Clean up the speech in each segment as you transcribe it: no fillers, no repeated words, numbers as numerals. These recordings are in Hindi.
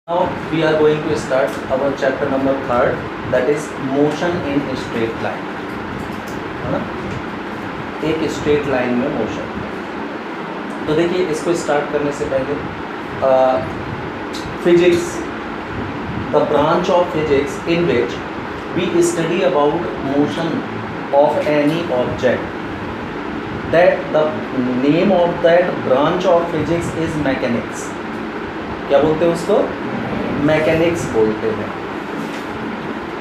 Now we are going to start our chapter number 3rd, that is motion in straight line, है ना। एक स्ट्रेट लाइन में मोशन। तो देखिए इसको स्टार्ट करने से पहले physics, the branch of physics in which we study about motion of any object, that the name of that branch of physics is mechanics. क्या बोलते हैं उसको? मैकेनिक्स बोलते हैं।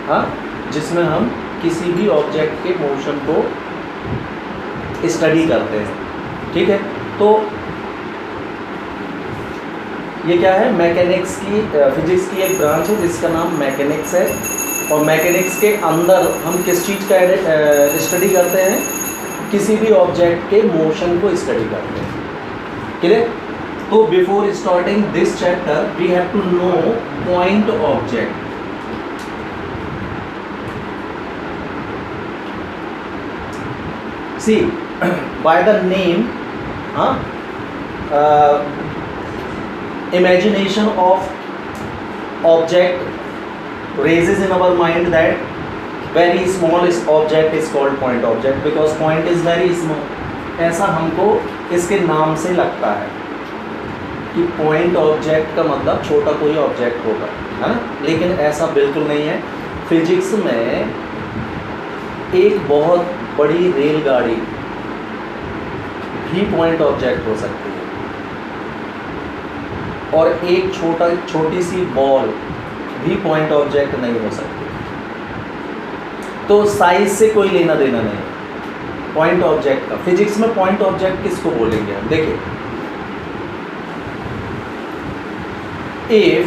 हाँ, जिसमें हम किसी भी ऑब्जेक्ट के मोशन को स्टडी करते हैं। ठीक है, तो ये क्या है? मैकेनिक्स की, फिजिक्स की एक ब्रांच है जिसका नाम मैकेनिक्स है। और मैकेनिक्स के अंदर हम किस चीज़ का स्टडी करते हैं? किसी भी ऑब्जेक्ट के मोशन को स्टडी करते हैं। क्लियर? तो before starting this chapter we have to know point object. See by the name, imagination of object raises in our mind that very small object is called point object because point is very small। ऐसा हमको इसके नाम से लगता है कि पॉइंट ऑब्जेक्ट का मतलब छोटा कोई ऑब्जेक्ट होगा, है ना। लेकिन ऐसा बिल्कुल नहीं है। फिजिक्स में एक बहुत बड़ी रेलगाड़ी भी पॉइंट ऑब्जेक्ट हो सकती है और एक छोटी सी बॉल भी पॉइंट ऑब्जेक्ट नहीं हो सकती। तो साइज से कोई लेना देना नहीं पॉइंट ऑब्जेक्ट का। फिजिक्स में पॉइंट ऑब्जेक्ट किसको बोलेंगे हम? देखिए, इफ,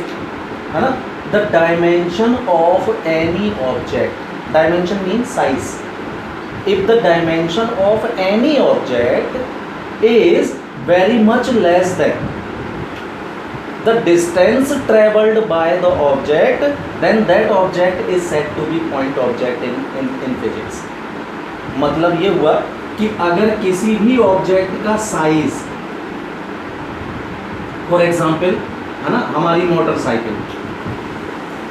है ना, the dimension of any object, dimension mean size, if the dimension of any object is very much less than the distance traveled by the object, then that object is said to be point object in physics। मतलब ये हुआ कि अगर किसी भी ऑब्जेक्ट का साइज, फॉर एग्जाम्पल, है ना, हमारी मोटरसाइकिल,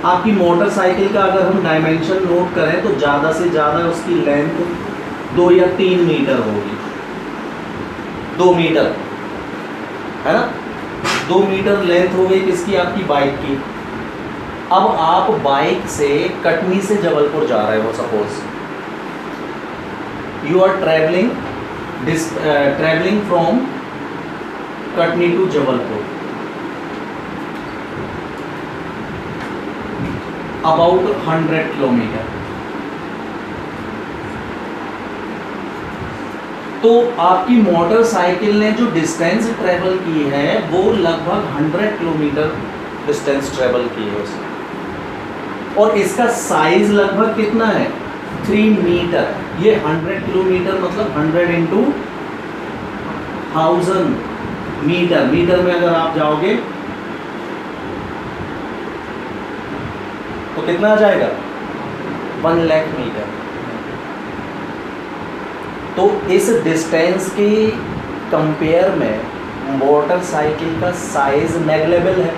आपकी मोटरसाइकिल का अगर हम डायमेंशन नोट करें तो ज़्यादा से ज़्यादा उसकी लेंथ 2 या 3 मीटर होगी। 2 मीटर, है ना, 2 मीटर लेंथ हो गई किसकी? आपकी बाइक की। अब आप बाइक से कटनी से जबलपुर जा रहे हो, suppose you are travelling from Katni to Jabalpur about 100 kilometre. तो आपकी मोटरसाइकिल ने जो डिस्टेंस ट्रेवल की है वो लगभग 100 किलोमीटर डिस्टेंस ट्रेवल की है उसने। और इसका साइज लगभग कितना है? 3 मीटर। ये 100 किलोमीटर मतलब 100 इंटू 1000 मीटर। मीटर में अगर आप जाओगे तो कितना आ जाएगा? 1 लाख मीटर। तो इस डिस्टेंस की कंपेयर में मोटरसाइकिल का साइज नेग्लेबल है।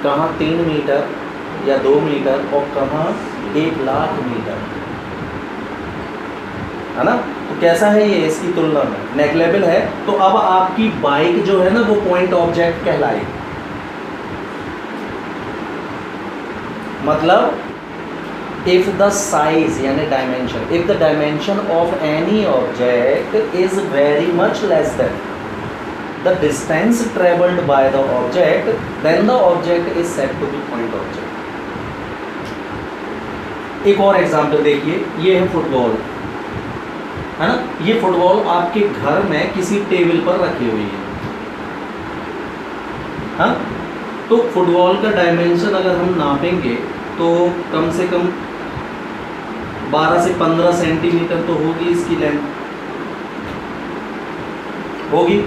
कहाँ 3 मीटर या 2 मीटर और कहाँ 1 लाख मीटर, है ना। तो कैसा है ये इसकी तुलना में? नेग्लेबल है। तो अब आपकी बाइक जो है ना वो पॉइंट ऑब्जेक्ट कहलाएगी। मतलब if the size यानी dimension, if the dimension of any object is very much less than the distance traveled by the object, then the object is said to be point object। एक और एग्जांपल देखिए, ये है फुटबॉल, है ना। ये फुटबॉल आपके घर में किसी टेबल पर रखी हुई है, हाँ। तो फुटबॉल का डायमेंशन अगर हम नापेंगे तो कम से कम 12 से 15 सेंटीमीटर तो होगी इसकी लेंथ, होगी।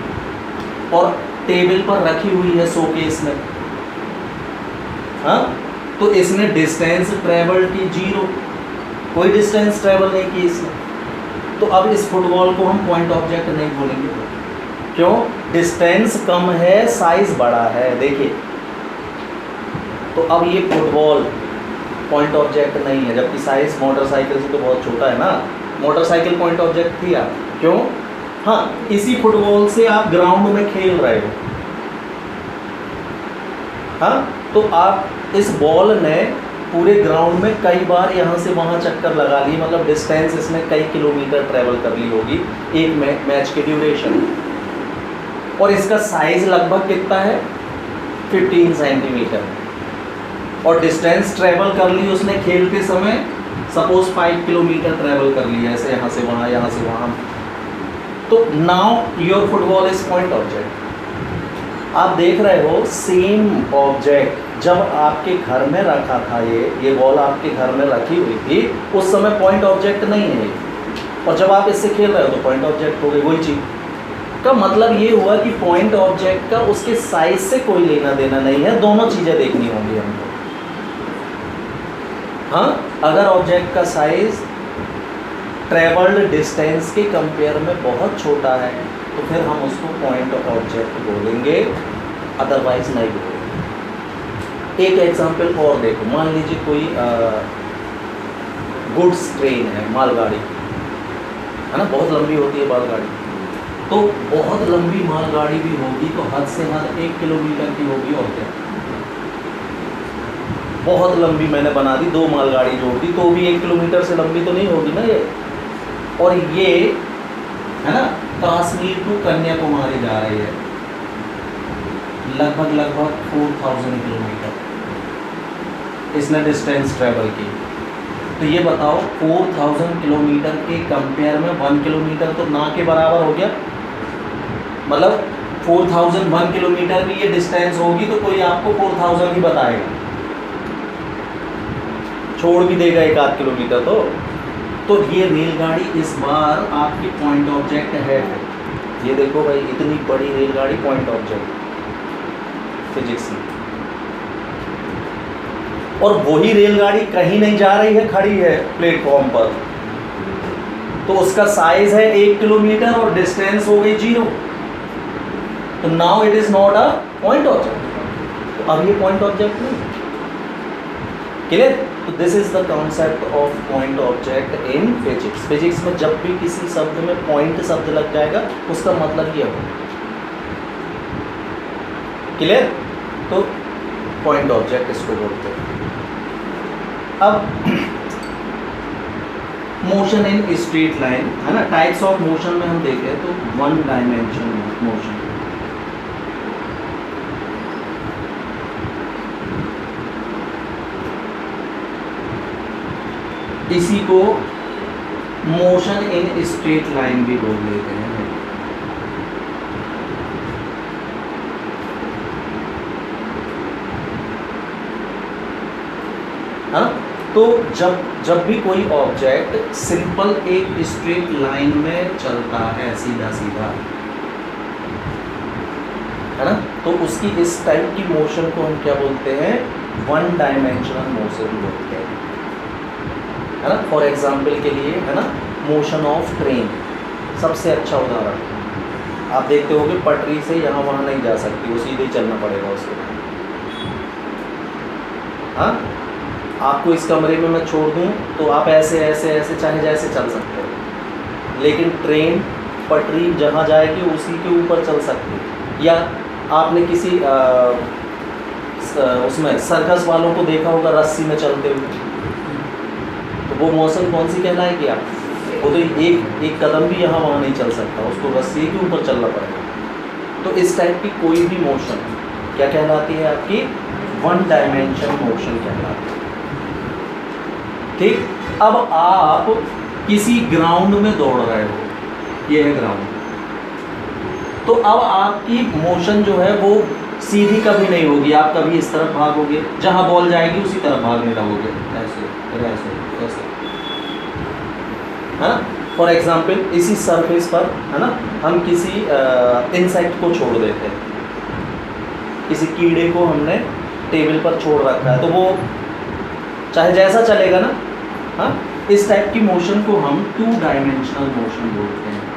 और टेबल पर रखी हुई है शोकेस में, हाँ। तो इसने डिस्टेंस ट्रेवल की 0, कोई डिस्टेंस ट्रेवल नहीं की इसने। तो अब इस फुटबॉल को हम पॉइंट ऑब्जेक्ट नहीं बोलेंगे। क्यों? डिस्टेंस कम है, साइज बड़ा है। देखिए तो अब ये फुटबॉल पॉइंट ऑब्जेक्ट नहीं है, जबकि साइज मोटरसाइकिल से तो बहुत छोटा है ना। मोटरसाइकिल पॉइंट ऑब्जेक्ट थी आप, क्यों? हाँ, इसी फुटबॉल से आप ग्राउंड में खेल रहे हो। हाँ, तो आप इस बॉल ने पूरे ग्राउंड में कई बार यहाँ से वहाँ चक्कर लगा लिए, मतलब डिस्टेंस इसने कई किलोमीटर ट्रेवल कर ली होगी एक मैच के ड्यूरेशन। और इसका साइज लगभग कितना है? 15 सेंटीमीटर। और डिस्टेंस ट्रेवल कर ली उसने खेलते समय, सपोज 5 किलोमीटर ट्रेवल कर लिया ऐसे, यहाँ से वहाँ, यहाँ से वहाँ। तो now your football is point object. आप देख रहे हो सेम ऑब्जेक्ट जब आपके घर में रखा था, ये बॉल आपके घर में रखी हुई थी, उस समय पॉइंट ऑब्जेक्ट नहीं है, और जब आप इससे खेल रहे हो तो पॉइंट ऑब्जेक्ट हो गई। वही चीज़ का मतलब ये हुआ कि पॉइंट ऑब्जेक्ट का उसके साइज से कोई लेना देना नहीं है, दोनों चीज़ें देखनी होंगी हमको। हाँ, अगर ऑब्जेक्ट का साइज ट्रेवल्ड डिस्टेंस के कंपेयर में बहुत छोटा है तो फिर हम उसको पॉइंट ऑब्जेक्ट बोलेंगे, अदरवाइज नहीं बोलेंगे। एक एग्जांपल और देखो, मान लीजिए कोई गुड्स ट्रेन है, मालगाड़ी है ना, बहुत लंबी होती है मालगाड़ी। तो बहुत लंबी मालगाड़ी भी होगी तो हद से हद 1 किलोमीटर की होगी, और क्या। बहुत लंबी मैंने बना दी, 2 मालगाड़ी जोड़ दी तो भी 1 किलोमीटर से लंबी तो नहीं होगी ना ये। और ये है ना, कश्मीर टू कन्याकुमारी जा रही है, लगभग 4000 किलोमीटर इसने डिस्टेंस ट्रेवल की। तो ये बताओ 4000 किलोमीटर के कंपेयर में 1 किलोमीटर तो ना के बराबर हो गया। मतलब 4001 किलोमीटर की ये डिस्टेंस होगी तो कोई आपको 4000 ही बताएगा, छोड़ भी देगा 1 आध किलोमीटर। तो ये रेलगाड़ी इस बार आपकी पॉइंट ऑब्जेक्ट है। ये देखो भाई, इतनी बड़ी रेलगाड़ी पॉइंट ऑब्जेक्ट फिजिक्स में। और वही रेलगाड़ी कहीं नहीं जा रही है, खड़ी है प्लेटफॉर्म पर, तो उसका साइज है 1 किलोमीटर और डिस्टेंस हो गई 0। तो now it is not a point object. तो अब ये पॉइंट ऑब्जेक्ट नहीं। क्लियर? तो this is the concept of point object in physics. Physics में जब भी किसी शब्द में पॉइंट शब्द लग जाएगा उसका मतलब ये हो। क्लियर? तो पॉइंट ऑब्जेक्ट इसको बोलते हैं। अब मोशन इन स्ट्रेट लाइन है ना, टाइप्स ऑफ मोशन में हम देखें तो 1 डायमेंशन मोशन, इसी को मोशन इन स्ट्रेट लाइन भी बोल देते हैं। हाँ, तो जब भी कोई ऑब्जेक्ट सिंपल एक स्ट्रेट लाइन में चलता है, सीधा सीधा, है ना, तो उसकी इस टाइप की मोशन को हम क्या बोलते हैं? 1 डायमेंशनल मोशन बोलते हैं, है ना। फॉर एग्जाम्पल के लिए, है ना, मोशन ऑफ ट्रेन सबसे अच्छा उदाहरण। आप देखते हो कि पटरी से यहाँ वहाँ नहीं जा सकती, वो सीधे ही चलना पड़ेगा उसको। हाँ, आपको इस कमरे में मैं छोड़ दूँ तो आप ऐसे ऐसे ऐसे चाहे जैसे चल सकते हो, लेकिन ट्रेन पटरी जहाँ जाएगी उसी के ऊपर चल सकती है। या आपने किसी उसमें सर्कस वालों को देखा होगा रस्सी में चलते हुए, तो वो मोशन कौन सी कहलाएगी? आप वो तो एक कदम भी यहाँ वहाँ नहीं चल सकता, उसको रस्सी के ऊपर चलना पड़ेगा। तो इस टाइप की कोई भी मोशन क्या कहलाती है? आपकी 1 डायमेंशन मोशन कहलाती है। ठीक, अब आप किसी ग्राउंड में दौड़ रहे हो, ये है ग्राउंड, तो अब आपकी मोशन जो है वो सीधी कभी नहीं होगी। आप कभी इस तरफ भागोगे, जहाँ बॉल जाएगी उसी तरफ भागने लगोगे, ऐसे ऐसे ऐसे, है ना। फॉर एग्जाम्पल इसी सरफेस पर, है ना, हम किसी इंसेक्ट को छोड़ देते हैं, किसी कीड़े को हमने टेबल पर छोड़ रखा है, तो वो चाहे जैसा चलेगा ना। हाँ, इस टाइप की मोशन को हम 2 डायमेंशनल मोशन बोलते हैं।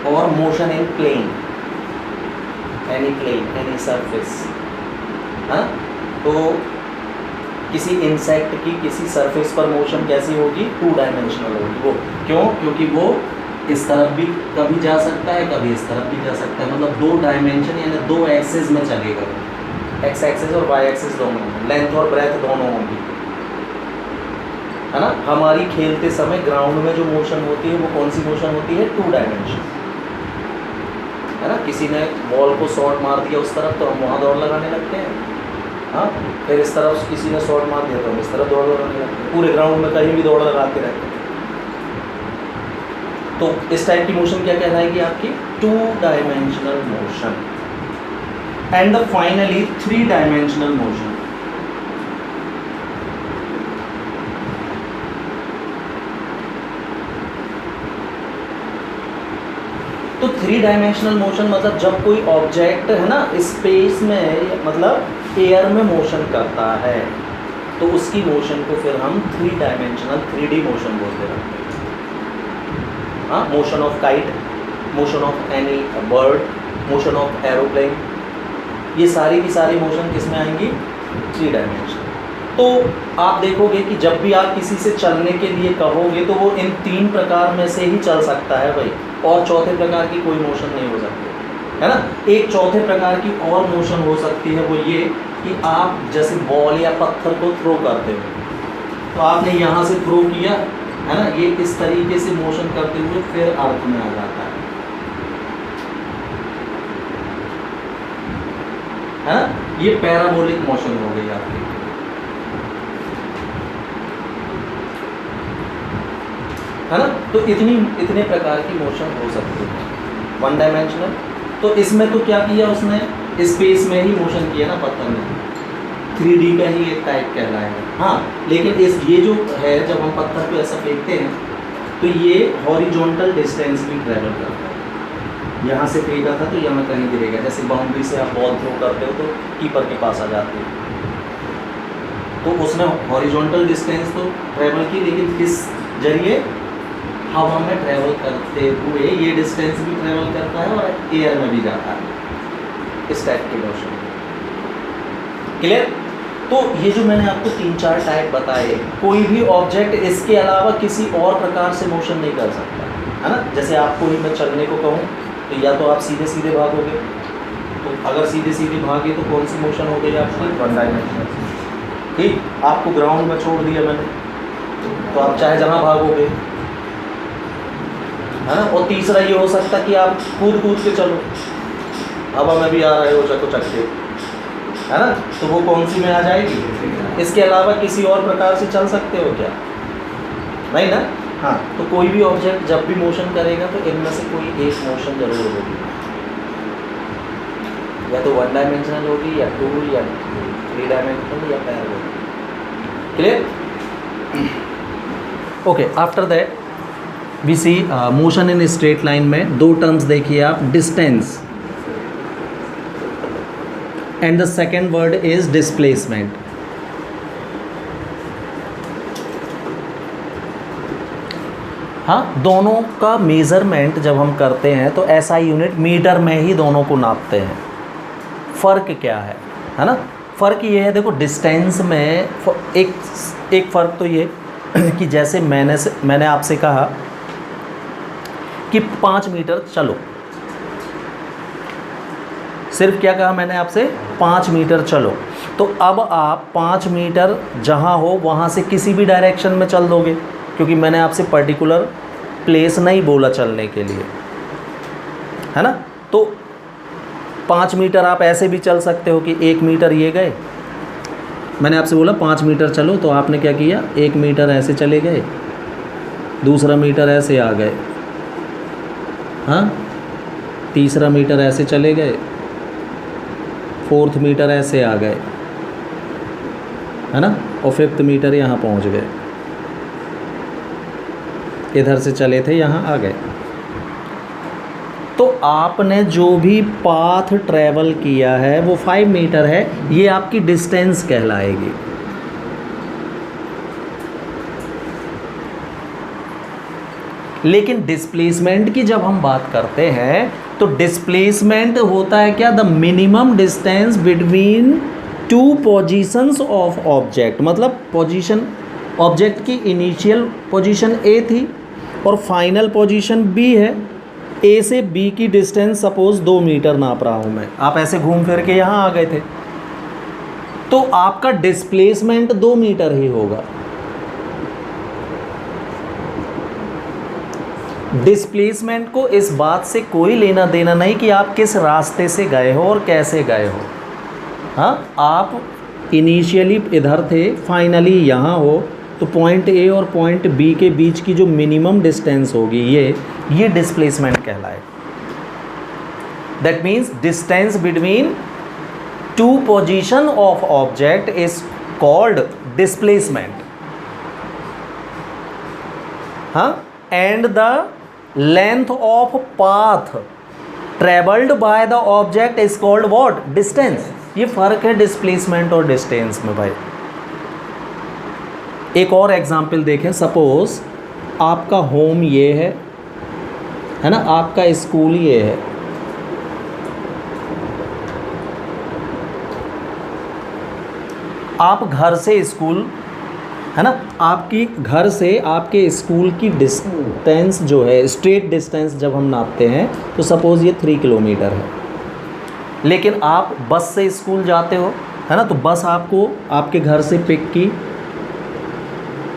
और motion in plane, any surface. हाँ, तो किसी इंसेक्ट की किसी सरफेस पर मोशन कैसी होगी, 2 डायमेंशनल होगी। वो क्यों? क्योंकि वो इस तरफ भी कभी जा सकता है, कभी इस तरफ भी जा सकता है, मतलब 2 डायमेंशन यानी 2 एक्सेस में चलेगा, एक्स एक्सेस और वाई एक्सेस दोनों, लेंथ और ब्रेथ दोनों होंगी, है ना। हमारी खेलते समय ग्राउंड में जो मोशन होती है वो कौन सी मोशन होती है, 2 डायमेंशन, है ना। किसी ने बॉल को शॉट मार दिया उस तरफ तो हम वहाँ दौड़ लगाने लगते हैं, हाँ। फिर इस तरफ किसी ने शॉट मार दिया तो हम इस तरफ दौड़ लगाने लगते हैं, पूरे ग्राउंड में कहीं भी दौड़ लगाते रहते हैं। तो इस टाइप की मोशन क्या कहलाएगी आपकी, 2 dimensional motion. And finally 3 dimensional motion. तो 3 डायमेंशनल मोशन मतलब जब कोई ऑब्जेक्ट है ना स्पेस में, मतलब एयर में मोशन करता है, तो उसकी मोशन को फिर हम 3 डायमेंशनल 3D मोशन बोलते हैं। हाँ, motion of kite, motion of any bird, motion of aeroplane, ये सारी की सारी मोशन किस में आएंगी, 3 डायमेंशन। तो आप देखोगे कि जब भी आप किसी से चलने के लिए कहोगे तो वो इन 3 प्रकार में से ही चल सकता है भाई, और चौथे प्रकार की कोई मोशन नहीं हो सकती, है ना। एक चौथे प्रकार की और मोशन हो सकती है, वो ये कि आप जैसे बॉल या पत्थर को थ्रो करते हो, तो आपने यहाँ से थ्रो किया, है ना, ये इस तरीके से मोशन करते हुए फिर अर्थ में आ जाता है ना। ये पैराबोलिक मोशन हो गई आपकी, है ना। तो इतने प्रकार की मोशन हो सकती है 1 डायमेंशनल। तो इसमें तो क्या किया उसने, स्पेस में ही मोशन किया ना पत्थर ने, 3D का ही एक टाइप कहलाएगा। हाँ, लेकिन ये जो है जब हम पत्थर को ऐसा फेंकते हैं तो ये हॉरिजॉन्टल डिस्टेंस भी ट्रैवल करता है। यहाँ से फेंका था तो यहाँ कहीं गिरेगा, जैसे बाउंड्री से आप बॉल थ्रो करते हो तो कीपर के पास आ जाते हो, तो उसने हॉरिजॉन्टल डिस्टेंस तो ट्रैवल की, लेकिन किस जरिए, हवा में ट्रैवल करते हुए ये डिस्टेंस भी ट्रैवल करता है और एयर में भी जाता है, इस टाइप के मोशन। क्लियर? तो ये जो मैंने आपको 3-4 टाइप बताए, कोई भी ऑब्जेक्ट इसके अलावा किसी और प्रकार से मोशन नहीं कर सकता, है ना। जैसे आपको ही मैं चलने को कहूँ तो या तो आप सीधे सीधे भागोगे, तो अगर सीधे सीधे भागे तो कौन सी मोशन हो गई आपकी, 1 डायमेंशनल। ठीक, आपको ग्राउंड में छोड़ दिया मैंने तो आप चाहे जहाँ भागोगे, है ना। और तीसरा ये हो सकता कि आप कूद के चलो, हवा में भी आ रहे हो चको चक्के, है ना, तो वो कौन सी में आ जाएगी। इसके अलावा किसी और प्रकार से चल सकते हो क्या, नहीं ना। हाँ, तो कोई भी ऑब्जेक्ट जब भी मोशन करेगा तो इनमें से कोई एक मोशन जरूर होगी, या तो 1 डायमेंशनल होगी, या 2, या 3 डायमेंशनल, या parallel. Clear? Okay, after that we see motion in straight line में 2 टर्म्स देखिए आप, distance and the second word is displacement. हाँ, दोनों का मेज़रमेंट जब हम करते हैं तो ऐसा यूनिट मीटर में ही दोनों को नापते हैं। फ़र्क क्या है ना। फ़र्क ये है, देखो डिस्टेंस में एक फ़र्क तो ये कि जैसे मैंने आपसे कहा कि 5 मीटर चलो, सिर्फ क्या कहा मैंने आपसे, 5 मीटर चलो, तो अब आप 5 मीटर जहाँ हो वहाँ से किसी भी डायरेक्शन में चल दोगे, क्योंकि मैंने आपसे पर्टिकुलर प्लेस नहीं बोला चलने के लिए, है ना। तो 5 मीटर आप ऐसे भी चल सकते हो कि 1 मीटर ये गए, मैंने आपसे बोला 5 मीटर चलो, तो आपने क्या किया, 1 मीटर ऐसे चले गए, दूसरा मीटर ऐसे आ गए, हाँ, तीसरा मीटर ऐसे चले गए, 4th मीटर ऐसे आ गए, है ना, और 5th मीटर यहाँ पहुँच गए, इधर से चले थे यहाँ आ गए। तो आपने जो भी पाथ ट्रैवल किया है वो 5 मीटर है, ये आपकी डिस्टेंस कहलाएगी। लेकिन डिस्प्लेसमेंट की जब हम बात करते हैं तो डिस्प्लेसमेंट होता है क्या, the minimum distance between two positions of object. मतलब पोजीशन, ऑब्जेक्ट की इनिशियल पोजीशन ए थी और फाइनल पोजीशन बी है। ए से बी की डिस्टेंस सपोज 2 मीटर नाप रहा हूँ मैं, आप ऐसे घूम फिर के यहाँ आ गए थे, तो आपका डिस्प्लेसमेंट 2 मीटर ही होगा। डिस्प्लेसमेंट को इस बात से कोई लेना देना नहीं कि आप किस रास्ते से गए हो और कैसे गए हो। हाँ, आप इनिशियली इधर थे, फाइनली यहाँ हो, तो पॉइंट ए और पॉइंट बी के बीच की जो मिनिमम डिस्टेंस होगी ये डिस्प्लेसमेंट कहलाए। That means distance between two position of object is called displacement. हाँ, and the length of path travelled by the object is called what, distance. ये फर्क है डिस्प्लेसमेंट और डिस्टेंस में भाई। एक और एग्जाम्पल देखें, सपोज आपका होम ये है ना, आपका स्कूल ये है, आप घर से स्कूल, है ना, आपकी घर से आपके स्कूल की डिस्टेंस जो है, स्ट्रेट डिस्टेंस जब हम नापते हैं तो सपोज़ ये 3 किलोमीटर है। लेकिन आप बस से स्कूल जाते हो, है ना, तो बस आपको आपके घर से पिक की,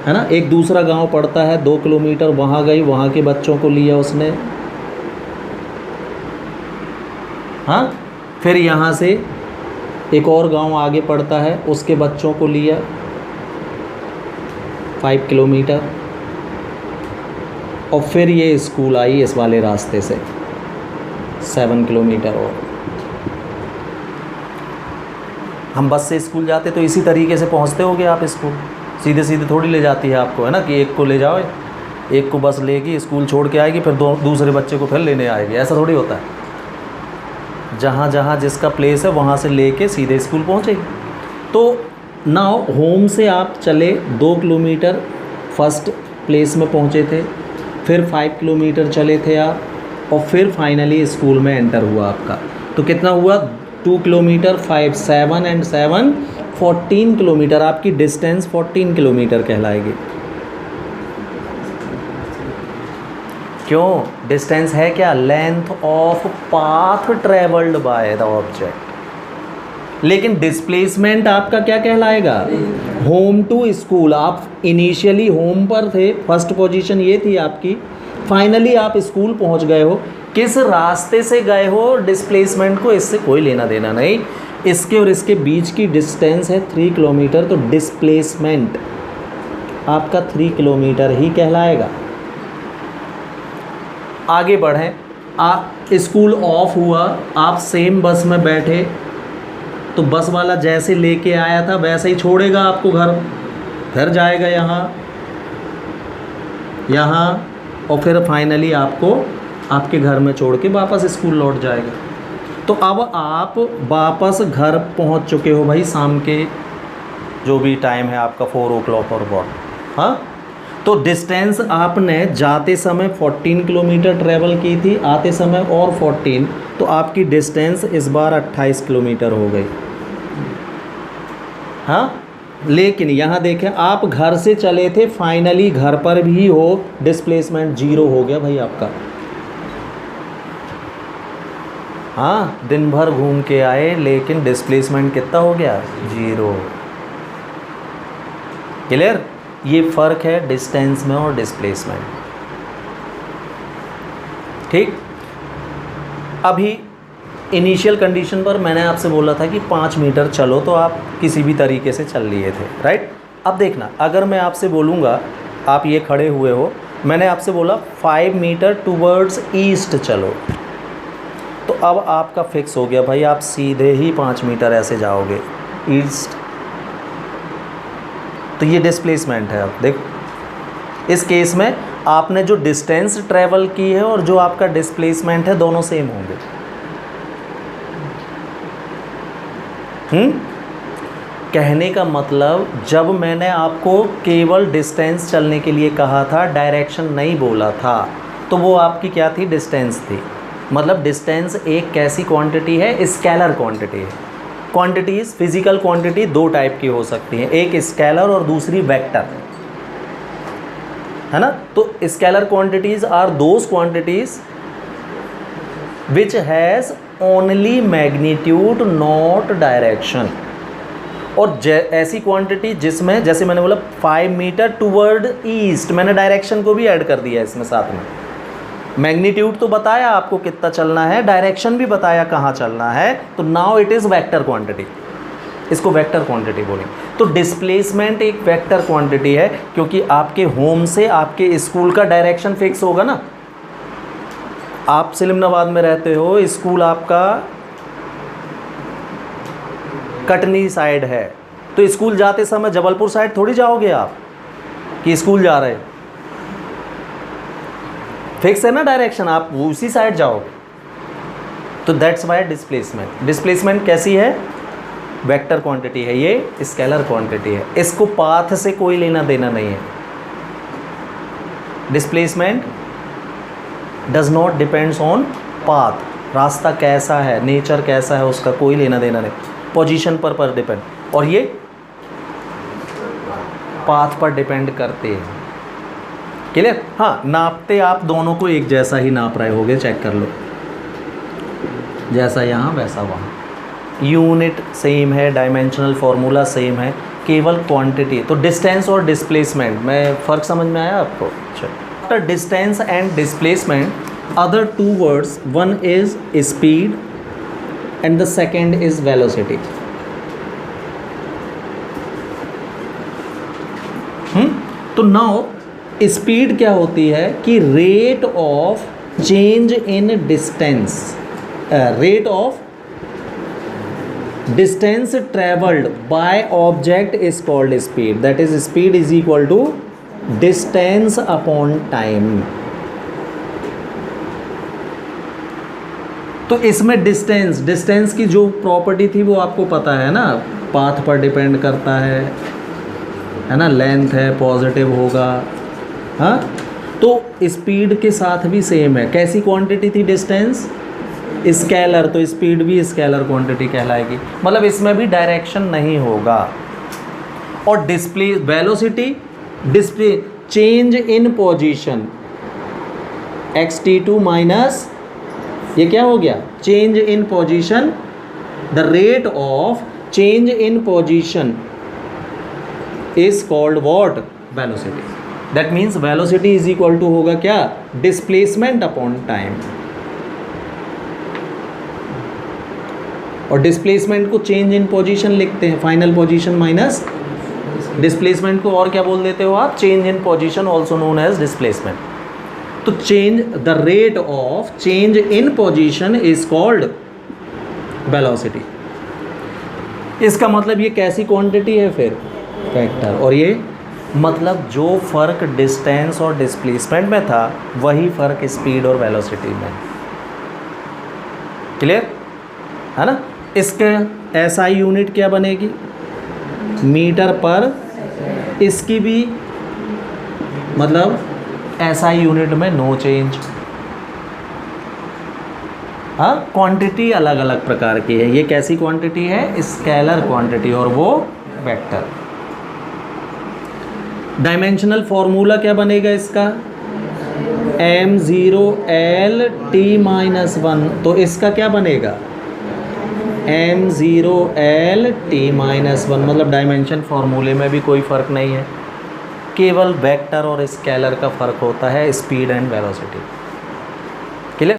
है ना, एक दूसरा गांव पड़ता है 2 किलोमीटर, वहाँ गई, वहाँ के बच्चों को लिया उसने। हाँ, फिर यहाँ से एक और गांव आगे पड़ता है, उसके बच्चों को लिया 5 किलोमीटर, और फिर ये स्कूल आई इस वाले रास्ते से 7 किलोमीटर। और हम बस से स्कूल जाते तो इसी तरीके से पहुंचते होगे आप स्कूल, सीधे सीधे थोड़ी ले जाती है आपको, है ना, कि एक को ले जाओ, एक को बस लेगी, स्कूल छोड़ के आएगी, फिर दूसरे बच्चे को फिर लेने आएगी, ऐसा थोड़ी होता है। जहाँ जहाँ जिसका प्लेस है वहाँ से लेके सीधे स्कूल पहुँचेगी। तो नाउ होम से आप चले 2 किलोमीटर, फर्स्ट प्लेस में पहुँचे थे, फिर 5 किलोमीटर चले थे आप, और फिर फाइनली स्कूल में एंटर हुआ आपका। तो कितना हुआ, 2 किलोमीटर, 5, 7 एंड 7 14 किलोमीटर। आपकी डिस्टेंस 14 किलोमीटर कहलाएगी। क्यों, डिस्टेंस है क्या, length of path travelled by the object. लेकिन डिस्प्लेसमेंट आपका क्या कहलाएगा, होम टू स्कूल। आप इनिशियली होम पर थे, फर्स्ट पोजीशन ये थी आपकी, फाइनली आप स्कूल पहुंच गए हो, किस रास्ते से गए हो, डिस्प्लेसमेंट को इससे कोई लेना देना नहीं। इसके और इसके बीच की डिस्टेंस है 3 किलोमीटर, तो डिस्प्लेसमेंट आपका 3 किलोमीटर ही कहलाएगा। आगे बढ़ें, स्कूल ऑफ हुआ, आप सेम बस में बैठे, तो बस वाला जैसे लेके आया था वैसे ही छोड़ेगा आपको घर, फिर जाएगा यहाँ और फिर फाइनली आपको आपके घर में छोड़ के वापस स्कूल लौट जाएगा। तो अब आप वापस घर पहुंच चुके हो भाई, शाम के जो भी टाइम है आपका 4 o'clock और बहुत। हाँ, तो डिस्टेंस आपने जाते समय 14 किलोमीटर ट्रैवल की थी, आते समय और 14, तो आपकी डिस्टेंस इस बार 28 किलोमीटर हो गई। हाँ, लेकिन यहाँ देखें, आप घर से चले थे, फाइनली घर पर भी हो, डिस्प्लेसमेंट 0 हो गया भाई आपका। हाँ, दिन भर घूम के आए, लेकिन डिस्प्लेसमेंट कितना हो गया, 0। क्लियर, ये फ़र्क है डिस्टेंस में और डिस्प्लेसमेंट। ठीक, अभी इनिशियल कंडीशन पर मैंने आपसे बोला था कि 5 मीटर चलो, तो आप किसी भी तरीके से चल लिए थे, राइट। अब देखना, अगर मैं आपसे बोलूँगा, आप ये खड़े हुए हो, मैंने आपसे बोला 5 मीटर टूवर्ड्स ईस्ट चलो, तो अब आपका फिक्स हो गया भाई, आप सीधे ही 5 मीटर ऐसे जाओगे ईस्ट। तो ये डिस्प्लेसमेंट है। अब देखो, इस केस में आपने जो डिस्टेंस ट्रैवल की है और जो आपका डिस्प्लेसमेंट है, दोनों सेम होंगे। कहने का मतलब, जब मैंने आपको केवल डिस्टेंस चलने के लिए कहा था, डायरेक्शन नहीं बोला था, तो वो आपकी क्या थी, डिस्टेंस थी। मतलब डिस्टेंस एक कैसी क्वांटिटी है, स्केलर क्वांटिटी है। क्वांटिटीज, फिजिकल क्वांटिटी दो टाइप की हो सकती हैं, एक स्केलर और दूसरी वेक्टर, है ना। तो scalar quantities are those quantities which has only magnitude not direction. और ऐसी क्वांटिटी जिसमें, जैसे मैंने बोला 5 मीटर टूवर्ड ईस्ट, मैंने डायरेक्शन को भी ऐड कर दिया इसमें साथ में। मैग्नीट्यूड तो बताया आपको कितना चलना है, डायरेक्शन भी बताया कहाँ चलना है, तो now it is vector quantity, इसको वेक्टर क्वांटिटी बोलेंगे। तो डिस्प्लेसमेंट एक वेक्टर क्वांटिटी है, क्योंकि आपके होम से आपके स्कूल का डायरेक्शन फिक्स होगा ना। आप सिलमनाबाद में रहते हो, स्कूल आपका कटनी साइड है, तो स्कूल जाते समय जबलपुर साइड थोड़ी जाओगे आप कि स्कूल जा रहे हो, फिक्स है ना डायरेक्शन, आप उसी साइड जाओगे। तो दैट्स वाई डिस्प्लेसमेंट। डिस्प्लेसमेंट कैसी है, वेक्टर क्वांटिटी है, ये स्केलर क्वांटिटी है, इसको पाथ से कोई लेना देना नहीं है। Displacement does not depends on path, रास्ता कैसा है, नेचर कैसा है, उसका कोई लेना देना नहीं, पोजीशन पर डिपेंड। और ये पाथ पर डिपेंड करते हैं। क्लियर? हाँ, नापते आप दोनों को एक जैसा ही नाप रहे होगे, चेक कर लो, जैसा यहाँ वैसा वहाँ, यूनिट सेम है, डायमेंशनल फॉर्मूला सेम है, केवल क्वांटिटी। तो डिस्टेंस और डिस्प्लेसमेंट में फ़र्क समझ में आया आपको? After distance and displacement other two words, one is speed and the second is velocity. तो नाउ स्पीड क्या होती है कि rate of change in distance, rate of distance traveled by object is called speed, that is speed is equal to distance upon time। तो इसमें डिस्टेंस की जो प्रॉपर्टी थी वो आपको पता है ना, पाथ पर डिपेंड करता है ना, लेंथ है, पॉजिटिव होगा, हाँ। तो स्पीड के साथ भी सेम है, कैसी क्वांटिटी थी डिस्टेंस, स्केलर, तो स्पीड भी स्केलर क्वांटिटी कहलाएगी, मतलब इसमें भी डायरेक्शन नहीं होगा। और display velocity, display change in position, xt2 minus ये क्या हो गया, change in position, the rate of change in position is called what, velocity. That means velocity is equal to होगा क्या, डिस्प्लेसमेंट अपॉन टाइम। और डिस्प्लेसमेंट को चेंज इन पोजीशन लिखते हैं, फाइनल पोजीशन माइनस डिस्प्लेसमेंट को और क्या बोल देते हो आप, change in position also known as displacement. तो change, the rate of change in position is called velocity. इसका मतलब ये कैसी क्वांटिटी है फिर, वेक्टर। और ये मतलब जो फ़र्क डिस्टेंस और डिस्प्लेसमेंट में था वही फ़र्क स्पीड और वेलोसिटी में। क्लियर है ना। इसके SI यूनिट क्या बनेगी, मीटर पर, इसकी भी मतलब SI यूनिट में नो चेंज। हाँ, क्वांटिटी अलग अलग प्रकार की है, ये कैसी क्वांटिटी है, स्केलर क्वांटिटी, और वो वेक्टर। डायमेंशनल फॉर्मूला क्या बनेगा इसका, m0L_t-1, तो इसका क्या बनेगा, m0L_t-1, मतलब डायमेंशन फार्मूले में भी कोई फ़र्क नहीं है, केवल वेक्टर और स्केलर का फ़र्क होता है, स्पीड एंड वेलोसिटी।